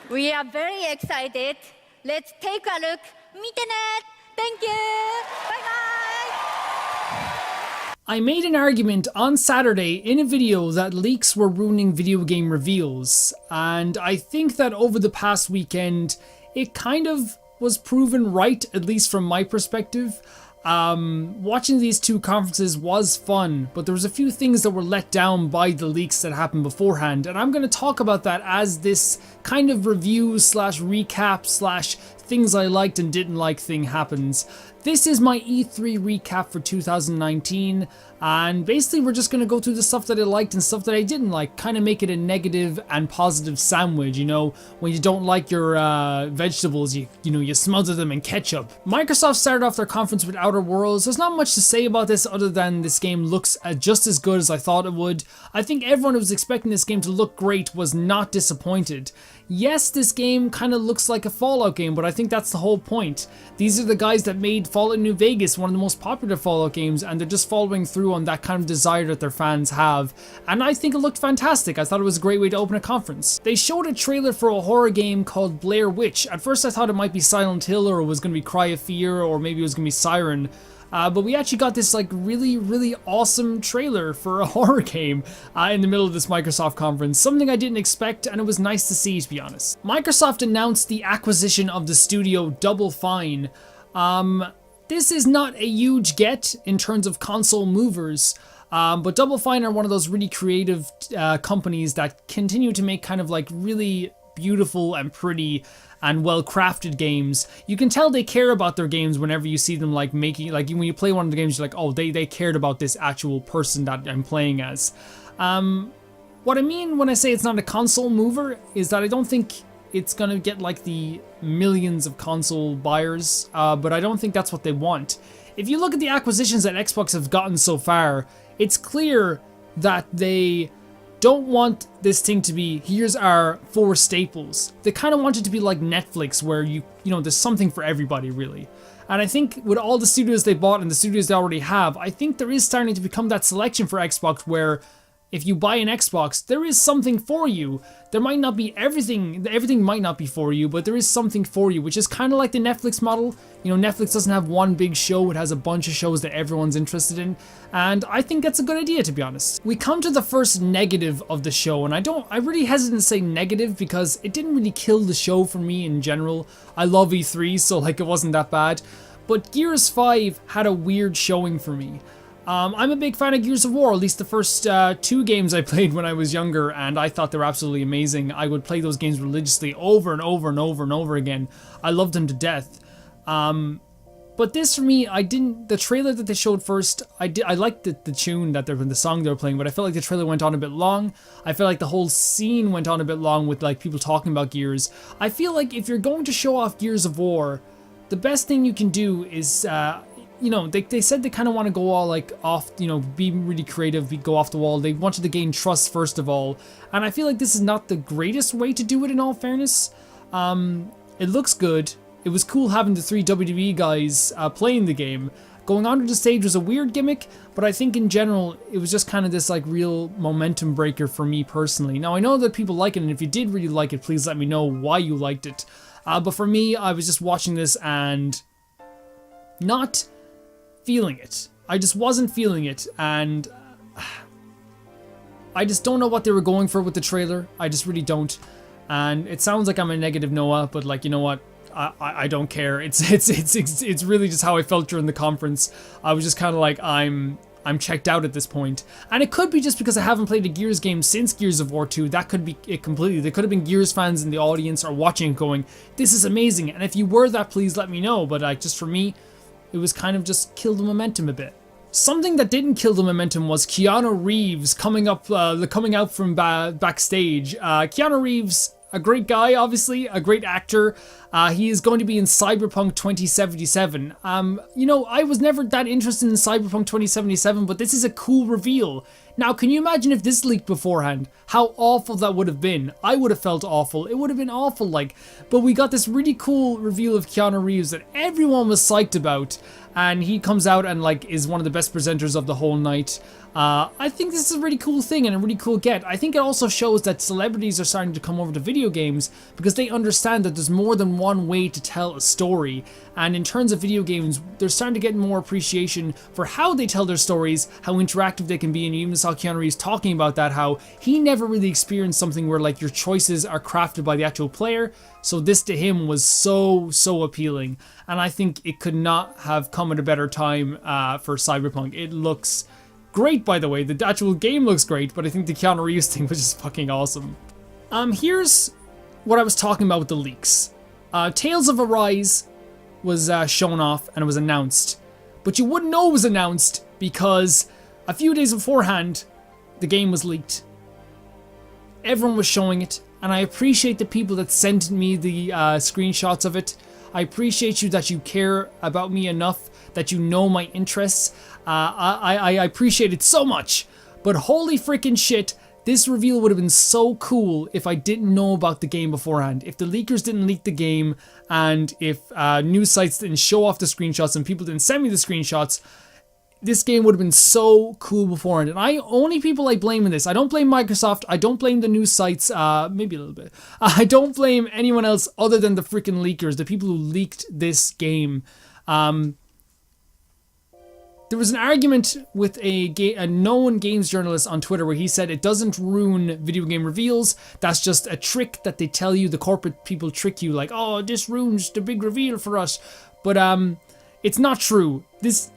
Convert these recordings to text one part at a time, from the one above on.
We are very excited. Let's take a look. 見てね. Thank you. Bye bye. I made an argument on Saturday in a video that leaks were ruining video game reveals, and I think that over the past weekend, it kind of was proven right, at least from my perspective. Watching these two conferences was fun, but there was a few things that were let down by the leaks that happened beforehand, and I'm going to talk about that as this kind of review slash recap slash things I liked and didn't like thing happens. This is my E3 recap for 2019, and basically we're just going to go through the stuff that I liked and stuff that I didn't like, kind of make it a negative and positive sandwich, you know, when you don't like your vegetables, you smother them in ketchup. Microsoft started off their conference with Outer Worlds. There's not much to say about this other than this game looks just as good as I thought it would. I think everyone who was expecting this game to look great was not disappointed. Yes, this game kind of looks like a Fallout game, but I think that's the whole point. These are the guys that made Fallout New Vegas, one of the most popular Fallout games, and they're just following through on that kind of desire that their fans have. And I think it looked fantastic. I thought it was a great way to open a conference. They showed a trailer for a horror game called Blair Witch. At first I thought it might be Silent Hill, or it was going to be Cry of Fear, or maybe it was going to be Siren. But we actually got this like really awesome trailer for a horror game in the middle of this Microsoft conference. Something I didn't expect, and it was nice to see, to be honest. Microsoft announced the acquisition of the studio Double Fine. This is not a huge get in terms of console movers. But Double Fine are one of those really creative companies that continue to make kind of like really beautiful and pretty and well-crafted games. You can tell they care about their games whenever you see them like making, like when you play one of the games, you're like, oh, they cared about this actual person that I'm playing as. What I mean when I say it's not a console mover is that I don't think it's gonna get like the millions of console buyers, but I don't think that's what they want. If you look at the acquisitions that Xbox have gotten so far, it's clear that they don't want this thing to be, here's our 4 staples. They kind of want it to be like Netflix, where you know, there's something for everybody, really. And I think with all the studios they bought and the studios they already have, I think there is starting to become that selection for Xbox where if you buy an Xbox, there is something for you. There might not be everything might not be for you, but there is something for you, which is kind of like the Netflix model. You know, Netflix doesn't have one big show, it has a bunch of shows that everyone's interested in, and I think that's a good idea, to be honest. We come to the first negative of the show, and I really hesitate to say negative because it didn't really kill the show for me in general. I love E3, so like it wasn't that bad, but Gears 5 had a weird showing for me. I'm a big fan of Gears of War, at least the first 2 games I played when I was younger, and I thought they were absolutely amazing. I would play those games religiously over and over and over and over again. I loved them to death. But this for me, the trailer that they showed first, I liked the tune that the song they were playing, but I felt like the trailer went on a bit long. I felt like the whole scene went on a bit long with like people talking about Gears. I feel like if you're going to show off Gears of War, the best thing you can do is, you know, they said they kind of want to go all like off, you know, be really creative, go off the wall. They wanted to gain trust first of all. And I feel like this is not the greatest way to do it, in all fairness. It looks good. It was cool having the 3 WWE guys playing the game. Going onto the stage was a weird gimmick, but I think in general, it was just kind of this like real momentum breaker for me personally. Now I know that people like it, and if you did really like it, please let me know why you liked it. But for me, I was just watching this and not feeling it. I just wasn't feeling it, and I just don't know what they were going for with the trailer. I just really don't. And it sounds like I'm a negative Noah, but like, you know what? I don't care. It's really just how I felt during the conference. I was just kind of like, I'm checked out at this point. And it could be just because I haven't played a Gears game since Gears of War 2. That could be it completely. There could have been Gears fans in the audience or watching it going, this is amazing. And if you were that, please let me know. But like, just for me, it was kind of just killed the momentum a bit. Something that didn't kill the momentum was Keanu Reeves coming out from backstage. Keanu Reeves, a great guy, obviously, a great actor. He is going to be in Cyberpunk 2077. You know, I was never that interested in Cyberpunk 2077, but this is a cool reveal. Now, can you imagine if this leaked beforehand? How awful that would have been. I would have felt awful. It would have been awful, like. But we got this really cool reveal of Keanu Reeves that everyone was psyched about. And he comes out and, like, is one of the best presenters of the whole night. I think this is a really cool thing and a really cool get. I think it also shows that celebrities are starting to come over to video games because they understand that there's more than one way to tell a story. And in terms of video games, they're starting to get more appreciation for how they tell their stories, how interactive they can be. And you even saw Keanu Reeves talking about that, how he never really experienced something where, like, your choices are crafted by the actual player. So this to him was so appealing. And I think it could not have come at a better time for Cyberpunk. It looks great, by the way. The actual game looks great, but I think the Keanu Reeves thing was just fucking awesome. Here's what I was talking about with the leaks. Tales of Arise was shown off and it was announced. But you wouldn't know it was announced because a few days beforehand, the game was leaked. Everyone was showing it, and I appreciate the people that sent me the screenshots of it. I appreciate you that you care about me enough, that you know my interests. I appreciate it so much. But holy freaking shit, this reveal would have been so cool if I didn't know about the game beforehand. If the leakers didn't leak the game, and if news sites didn't show off the screenshots and people didn't send me the screenshots, this game would have been so cool beforehand. And only people I blame in this, I don't blame Microsoft, I don't blame the news sites, maybe a little bit. I don't blame anyone else other than the freaking leakers, the people who leaked this game. There was an argument with a known games journalist on Twitter where he said it doesn't ruin video game reveals, that's just a trick that they tell you, the corporate people trick you, like, oh, this ruins the big reveal for us. But it's not true. This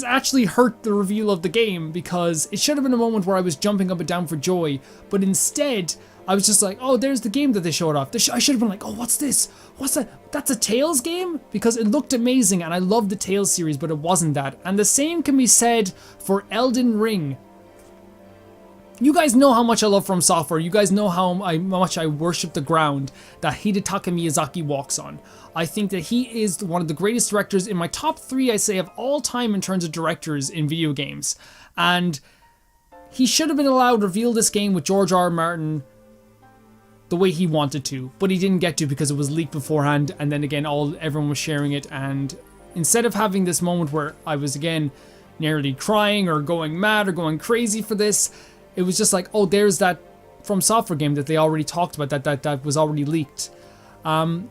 actually hurt the reveal of the game because it should have been a moment where I was jumping up and down for joy, but instead I was just like, oh, there's the game that they showed off. I should have been like, oh, what's this? What's that? That's a Tales game? Because it looked amazing and I love the Tales series, but it wasn't that. And the same can be said for Elden Ring. You guys know how much I love From Software. You guys know how much I worship the ground that Hidetaka Miyazaki walks on. I think that he is one of the greatest directors in my top 3, I say, of all time in terms of directors in video games. And he should have been allowed to reveal this game with George R. R. Martin the way he wanted to, but he didn't get to because it was leaked beforehand, and then again everyone was sharing it, and instead of having this moment where I was again nearly crying or going mad or going crazy for this, it was just like, oh, there's that From Software game that they already talked about, that was already leaked.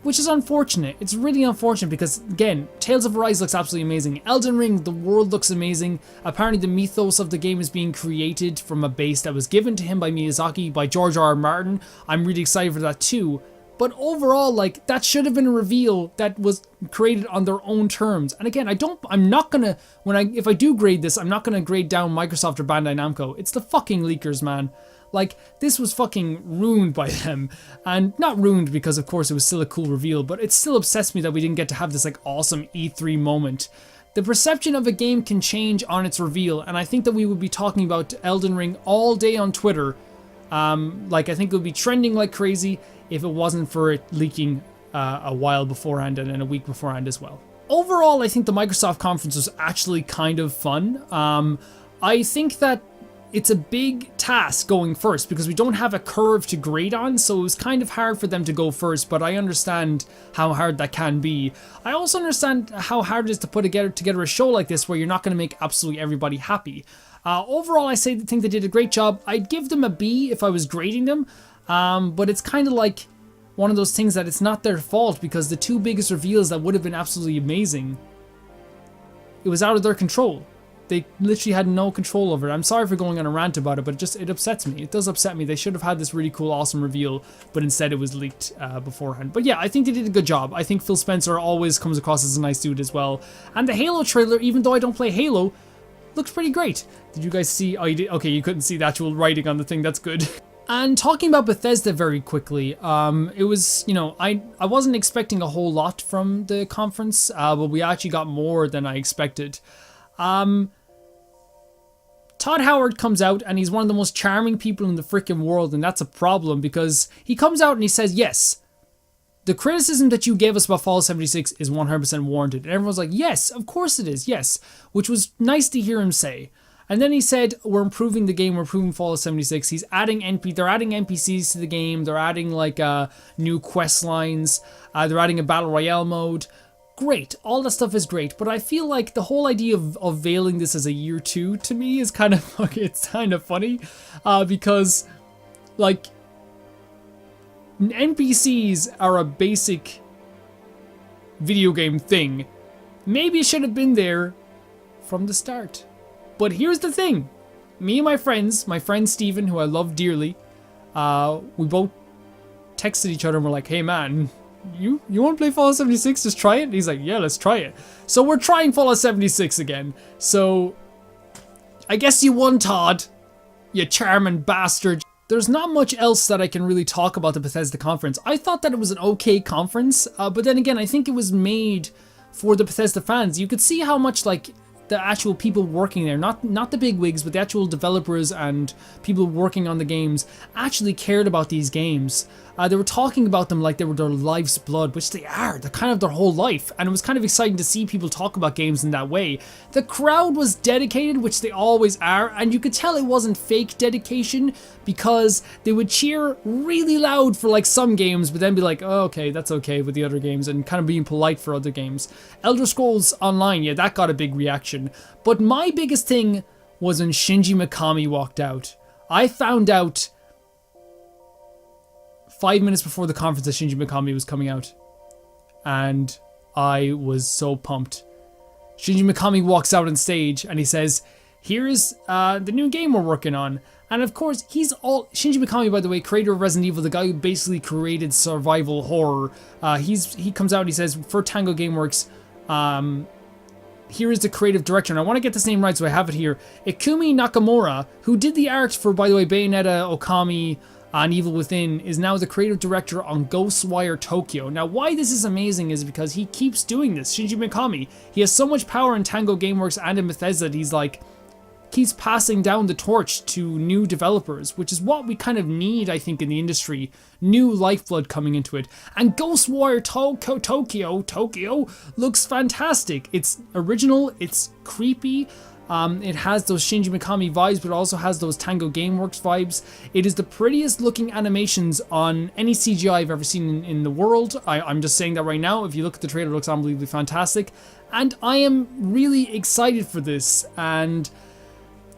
Which is unfortunate. It's really unfortunate because, again, Tales of Arise looks absolutely amazing. Elden Ring, the world looks amazing. Apparently the mythos of the game is being created from a base that was given to him by Miyazaki, by George R. R. Martin. I'm really excited for that too. But overall, like, that should have been a reveal that was created on their own terms. And again, if I do grade this, I'm not gonna grade down Microsoft or Bandai Namco. It's the fucking leakers, man. Like, this was fucking ruined by them. And not ruined because, of course, it was still a cool reveal, but it still upsets me that we didn't get to have this, like, awesome E3 moment. The perception of a game can change on its reveal, and I think that we would be talking about Elden Ring all day on Twitter. Like, I think it would be trending like crazy if it wasn't for it leaking a while beforehand and then a week beforehand as well. Overall, I think the Microsoft conference was actually kind of fun. I think that it's a big task going first because we don't have a curve to grade on, so it was kind of hard for them to go first, but I understand how hard that can be. I also understand how hard it is to put together a show like this where you're not going to make absolutely everybody happy. Overall, I think they did a great job. I'd give them a B if I was grading them, but it's kind of like one of those things that it's not their fault because the 2 biggest reveals that would have been absolutely amazing, it was out of their control. They literally had no control over it. I'm sorry for going on a rant about it, but it upsets me. It does upset me. They should have had this really cool, awesome reveal, but instead it was leaked beforehand. But yeah, I think they did a good job. I think Phil Spencer always comes across as a nice dude as well. And the Halo trailer, even though I don't play Halo, looks pretty great. Did you guys see? Oh, you did? Okay, you couldn't see the actual writing on the thing. That's good. And talking about Bethesda very quickly, it was, I wasn't expecting a whole lot from the conference, but we actually got more than I expected. Todd Howard comes out and he's one of the most charming people in the freaking world, and that's a problem because he comes out and he says, yes, the criticism that you gave us about Fallout 76 is 100% warranted. And everyone's like, yes, of course it is, yes, which was nice to hear him say. And then he said, we're improving the game, we're improving Fallout 76. They're adding NPCs to the game, they're adding like new quest lines, they're adding a battle royale mode. Great, all that stuff is great, but I feel like the whole idea of veiling this as a year 2 to me is kind of it's kind of funny, because like NPCs are a basic video game thing. Maybe it should have been there from the start. But here's the thing, me and my friend Steven, who I love dearly, we both texted each other and we're like, hey man, you want to play Fallout 76? Just try it? And he's like, yeah, let's try it. So we're trying Fallout 76 again. So I guess you won, Todd, you charming bastard. There's not much else that I can really talk about the Bethesda conference. I thought that it was an okay conference, but then again, I think it was made for the Bethesda fans. You could see how much like the actual people working there, not the big wigs, but the actual developers and people working on the games actually cared about these games. They were talking about them like they were their life's blood, which they are. They're kind of their whole life, and it was kind of exciting to see people talk about games in that way. The crowd was dedicated, which they always are, and you could tell it wasn't fake dedication because they would cheer really loud for like some games, but then be like, oh, okay, that's okay with the other games, and kind of being polite for other games. Elder Scrolls Online, yeah, that got a big reaction. But my biggest thing was when Shinji Mikami walked out. I found out 5 minutes before the conference that Shinji Mikami was coming out, and I was so pumped. Shinji Mikami walks out on stage and he says, here's the new game we're working on. And of course, Shinji Mikami, by the way, creator of Resident Evil, the guy who basically created survival horror. He comes out and he says, for Tango Gameworks, here is the creative director, and I want to get this name right, so I have it here. Ikumi Nakamura, who did the art for, by the way, Bayonetta, Okami, and Evil Within, is now the creative director on Ghostwire Tokyo. Now, why this is amazing is because he keeps doing this. Shinji Mikami, he has so much power in Tango Gameworks and in Bethesda that he's like, keeps passing down the torch to new developers, which is what we kind of need, I think, in the industry. New lifeblood coming into it. And Ghostwire Tokyo looks fantastic. It's original, it's creepy, it has those Shinji Mikami vibes, but it also has those Tango Gameworks vibes. It is the prettiest looking animations on any CGI I've ever seen in the world. I'm just saying that right now. If you look at the trailer, it looks unbelievably fantastic. And I am really excited for this. And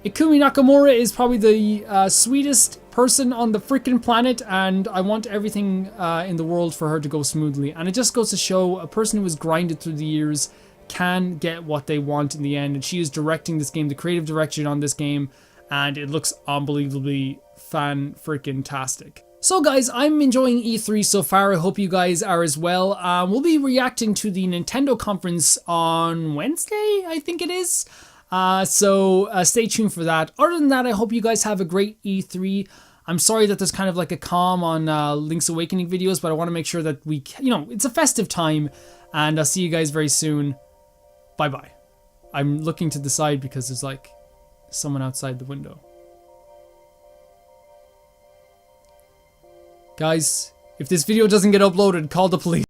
Ikumi Nakamura is probably the sweetest person on the freaking planet, and I want everything in the world for her to go smoothly. And it just goes to show a person who has grinded through the years can get what they want in the end, and she is directing this game, the creative direction on this game, and it looks unbelievably fan-freaking-tastic. So guys, I'm enjoying E3 so far. I hope you guys are as well. We'll be reacting to the Nintendo conference on Wednesday, I think it is. So stay tuned for that. Other than that, I hope you guys have a great E3. I'm sorry that there's kind of like a calm on Link's Awakening videos, but I want to make sure that we, it's a festive time, and I'll see you guys very soon. Bye-bye. I'm looking to the side because there's like someone outside the window. Guys, if this video doesn't get uploaded, call the police.